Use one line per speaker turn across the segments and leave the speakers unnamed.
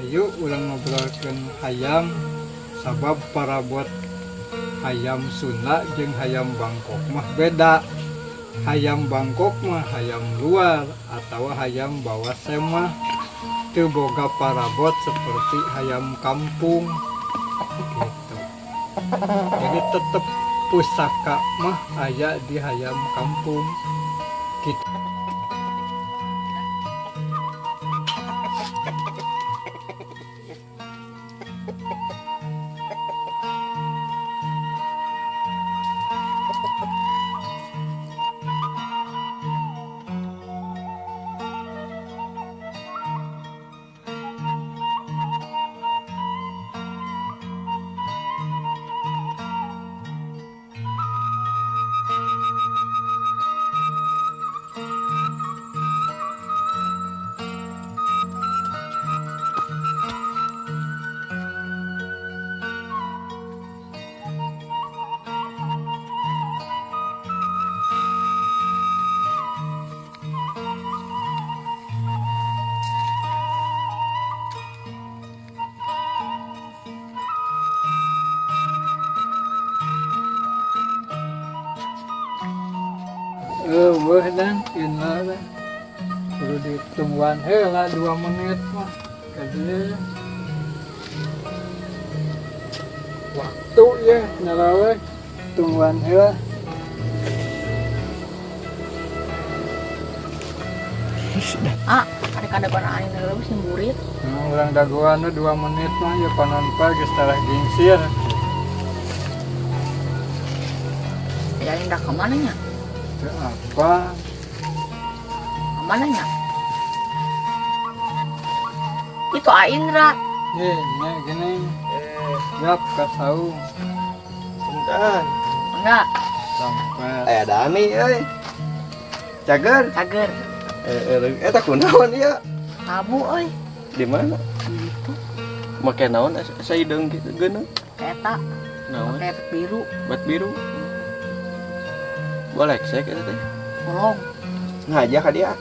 Ayo ulang ngobrolkeun hayam sabab parabot hayam Sunda jeung hayam Bangkok mah beda. Hayam Bangkok mah hayam luar atau hayam bawah semah teu boga parabot seperti hayam kampung gitu. Jadi tetep pusaka mah aya di hayam kampung gitu. Wah dan inilah perlu ditungguan heula 2 menit mah kajian waktu ya nalawe tungguan heula.
Ada panaan ini sih murid.
Urang dagoan 2 menit mah ya panon pa geus tara gingsir.
Ya indah kemana nya?
Apa?
Kemana nya? Itu Aindra.
Nya gini. Siap kasau.
Sebentar.
Enggak.
Sampai.
Dani euy. Cager. Eta kunaon ieu?
Tabu euy.
Di mana?
Gitu.
Make naon saedeung kitu geuneuh?
Eta.
Naon?
Kayak biru.
Bat biru. Boleh cek eta teh.
Bolong.
Ngaja ka dia.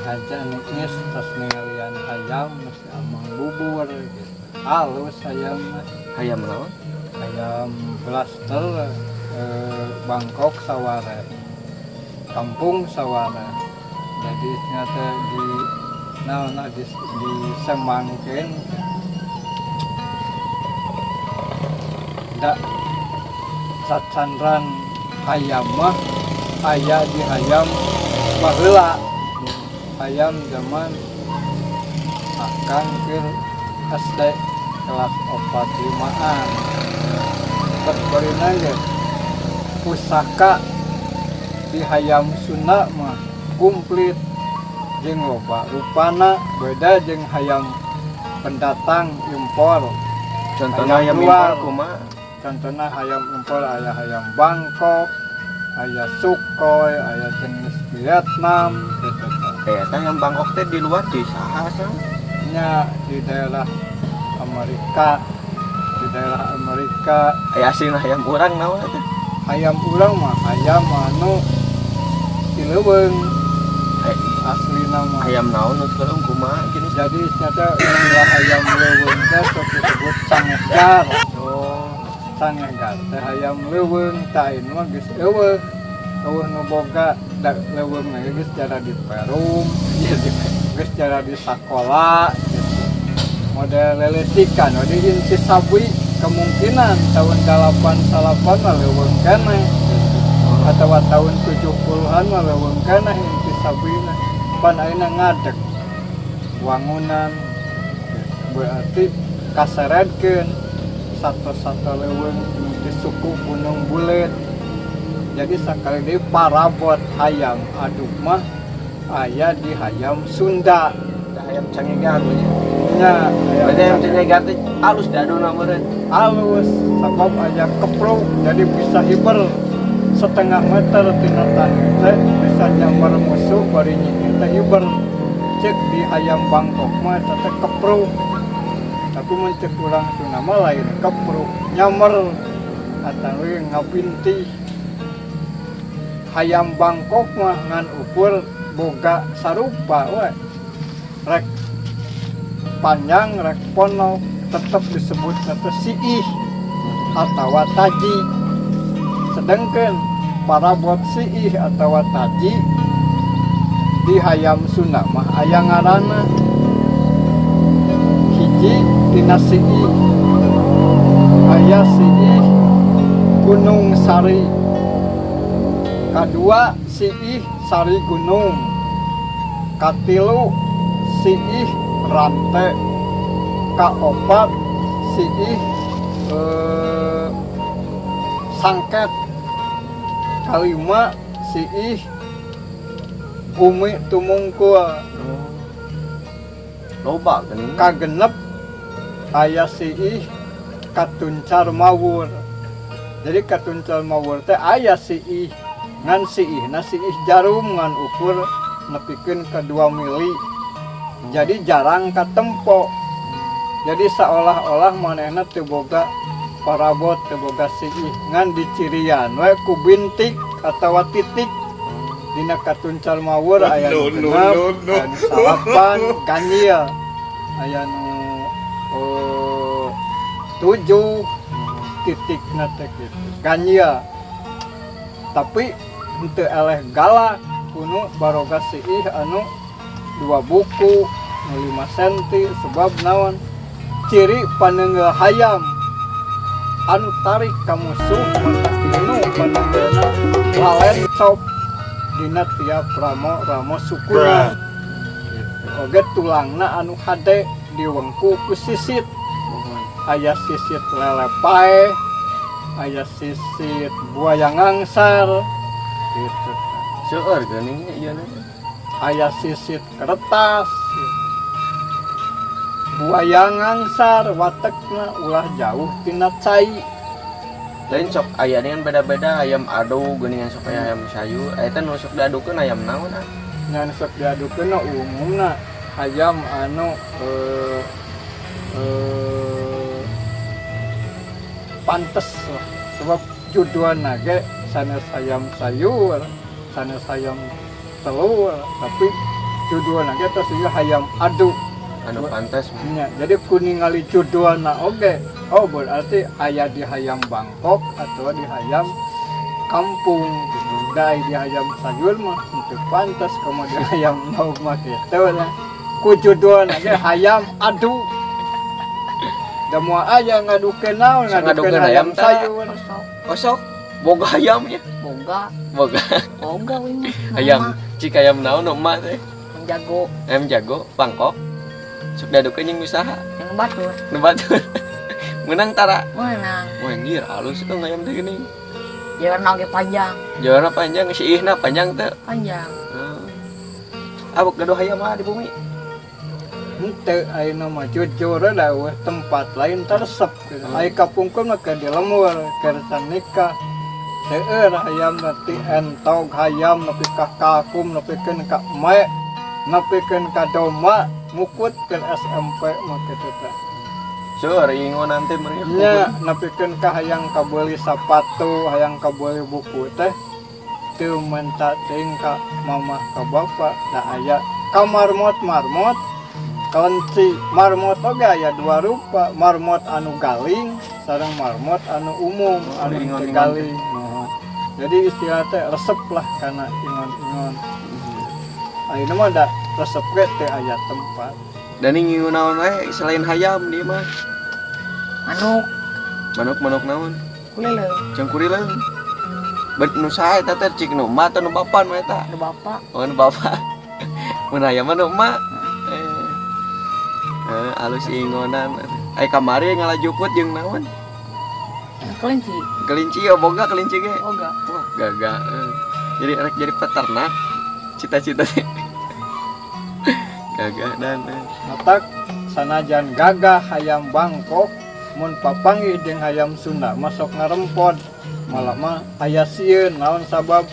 Haja nuknis tas ningalian hayam mesti amang bubur gitu. Halus hayam
Hayam naon?
hayam blaster Bangkok saware kampung saware jadi ternyata di naon di semangkeun da sacandran hayam mah aya di hayam baheula hayam zaman akan ke SD kelas 45-an berbarina ge pusaka di hayam Sunda mah komplit jeung loba rupana beda jeung hayam pendatang impor.
Contohna hayam impor kumaha?
Contohna hayam impor aya hayam Bangkok, aya Sukhoi, aya jenis Vietnam gitu.
Eta yang Bangkok teh di luar di saha sang?
Nya di daerah Amerika,
Aya aslinya hayam urang naon eta?
hayam urang mah hayam anu Cileweung asli nama
Hayam naon nu sekarang kumaha jenis?
jadi ternyata istilah hayam leuweung teh sok disebut sangegar. Sangegar teh hayam leuweung ta ieu mah geus eueuh nu boga leuweung mah geus cara di Perum geus cara di sakola gitu. Model leletikan di inti sabui kemungkinan tahun 88 mah leuweung keneh atau tahun 70-an mah leuweung keneh inti sabina pan ayeuna ngadeg wangunan berarti kaseredkeun satu-satu leuweung di suku Gunung Bulet. Jadi sakali deui parabot hayam aduk mah aya di hayam Sunda.
Hayam cangegar we.
Nya
Hayam cangegar teh alus dadona meureun.
alus sabab aya kepruk jadi bisa hiber setengah meter tina tani teh bisa nyamar musuh bari nyi teh hiber. Cek di hayam Bangkok mah teh kepruk. Tapi mencek urang Sunda mah lain kepruk nyamar atawi ngapinti. Hayam Bangkok mah ngan ukur boga sarupa we rek panjang rek pono tetap disebut kata siih atau taji. Sedangkan parabot siih atau taji di hayam Sunda mah aya ngaranna hiji tina siih aya siih Gunung Sari, kadua siih Sari Gunung, katilu siih Rante, kaopat siih Sangket, kalima siih Bumi Tumungkul,
loba geuning.
kagenep aya siih Katuncar Mawur. Jadi Katuncar Mawur teh aya siih ngan siihna siih jarum ngan ukur nepikeun ka 2 mili. Jadi jarang katempo. Jadi seolah-olah manehna teu boga parabot, teu boga siih ngan dicirian we ku bintik atawa titik. Dina Katuncar Mawur aya nu genep, aya nu salapan, ganjil. Aya nu 7 titik nate gitu ganjil. Tapi henteu eleh galak kuno baroga siih anu 2 buku 5 cm sebab naon ciri paneungeul hayam anu tarik ka musuh maka tinu paneungeulna lalen cop dina tiap ramo sukuna gitu. Oge tulangna anu hade diwengku ku sisit. Aya sisit lelepai, aya sisit buaya ngangsar gitu.
Seueur geuning ieu na.
Aya sisit kertas buaya ngangsar watekna ulah jauh tina cai.
Lain sok aya dengan beda-beda ayam adu geuningan sok aya ayam sayur. Eta nu sok diadukeun ayam naon ah?
Ngan sok diadukeun umumna hayam anu pantes lah sebab juduan ge sanes hayam sayur sanes hayam telur tapi juduan ge tos ieu hayam adu
Anu pantes.
nya. Jadi kuningali juduanna oge berarti aya di hayam Bangkok atau di hayam kampung gitu. Da di hayam sayur mah itu pantes komo di hayam lauk mah kitu lah. Ku juduanna ge hayam adu. Da moal aya ngadukeun naon ngadukeun hayam sayur.
Kosok boga ayamnya.
Boga we mah.
Ayam cik ayam naon nu emak teh?
Jago
Ayam jago Bangkok. Sok diadukeun jeung usaha.
yang batur.
Nu batur. Menang tara.
Menang.
Wah anjir halus euy ayam teh geuning.
Jawarna ge panjang.
Jawarna panjang siihna panjang teh.
Panjang.
Abuk gaduh hayam mah di bumi.
Henteu ayeuna mah jujur da weh tempat lain tersep gitu. Ai kapungkur mah keur dilemur keur nikah. Seueur hayam nanti entog hayam nepi ka kakum nepikeun ka emek nepikeun ka domba ngukut ke SMP mah kitu teh.
Seueur ingonan teh meureun.
Nya nepikeun ka hayang kabeuli sapatu, hayang kabeuli buku teh teu menta teuing ka mamah ka bapa da aya ka marmot kelenci. Marmot oge aya 2 rupa, marmot anu galing sareng marmot anu umum anu teu galing. Jadi istilah teh resep lah karena ingon-ingon. Ayeuna mah da resep ge teu aya tempat.
Dan ini naon wae selain hayam dia mah? Manuk naon?
Kulileung.
Cangkurileung. Bet nu sae eta teh cik nu emak atau nu bapa nu eta?
Nu bapa.
Oh nu bapa. Mun hayam mah nu emak. Alus ingonan. Ai kamari ngalajukut jeung naon?
Kelinci.
Kelinci ya boga kelinci ge.
Boga.
Wah, gaga. Jadi rek jadi peternak. Cita-cita teh. Gagah dan
Matak sanajan gagah hayam Bangkok mun papanggih jeung hayam Sunda masuk ngarempod malah mah aya sieun naon sabab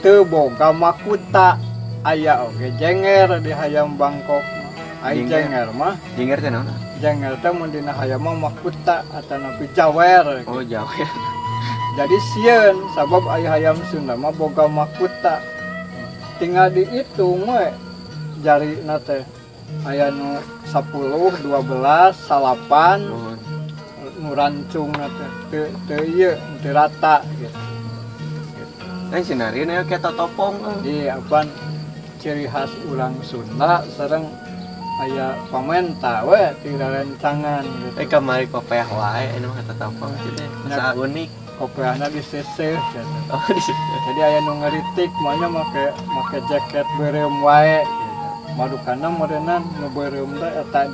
teu boga makuta. Aya oge jenger di hayam Bangkok. Ai jenger mah
jenger teh naon?
Jenger teh mun dina hayam mah makuta atanapi jawer.
Oh jawer.
Jadi sieun sabab aya hayam Sunda mah boga makuta. Tinggal diitung we jari nate aya nu 10, 12, salapan
Nuhun.
nu rancung teu ieu teu rata gitu.
Lain sinari nya kita topong.
Di apa ciri khas urang Sunda sareng aya pamenta we ti rencangan gitu.
Kamari kopeah wae anu kata topong teh. Asa unik.
Kopeahna diseseh gitu.
Oh, di situ.
Jadi aya nu ngeritik maunya make jaket beureum wae gitu. Madukana modenan nu beureum teh eta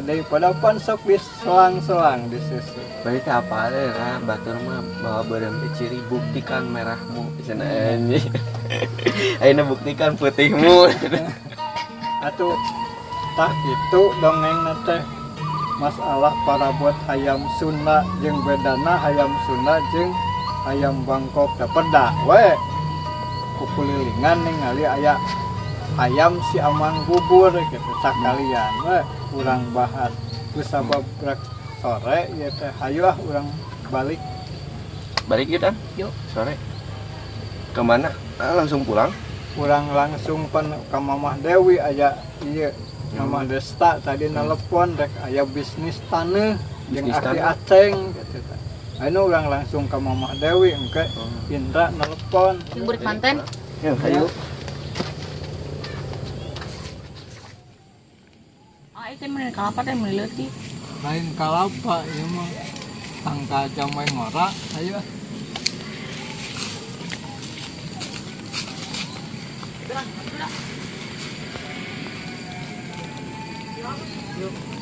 deui padahal pan sok diselang-selang diseseh.
Berarti apa ada batur mah bawa barang ciri buktikan merahmu cenah anjing. Ayeuna buktikan putihmu.
Atuh tah itu dongeng teh masalah parabot hayam Sunda jeung bedana hayam Sunda jeung hayam Bangkok teh peda we kukulilingan ningali aya hayam si Amang Bubur gitu sakalian we urang bahas ku sabab rek sore ya teh hayu urang balik
Balik kita?
Yuk.
Sore. Kemana? Langsung pulang?
urang langsung ka Mamah Dewi aya ieu Mamah Desta tadi nelpon rek aya bisnis taneuh jeung
Bisnis
Arti
taneuh?
Aceng gitu teh. Anu urang langsung ka Mamah Dewi engke Indra nelpon.
Burik manten.
Ya, ayo.
Itu meni kalapa teh meni leutik.
Lain kalapa ieu mah tangka jamai ngora ayo. Yuk.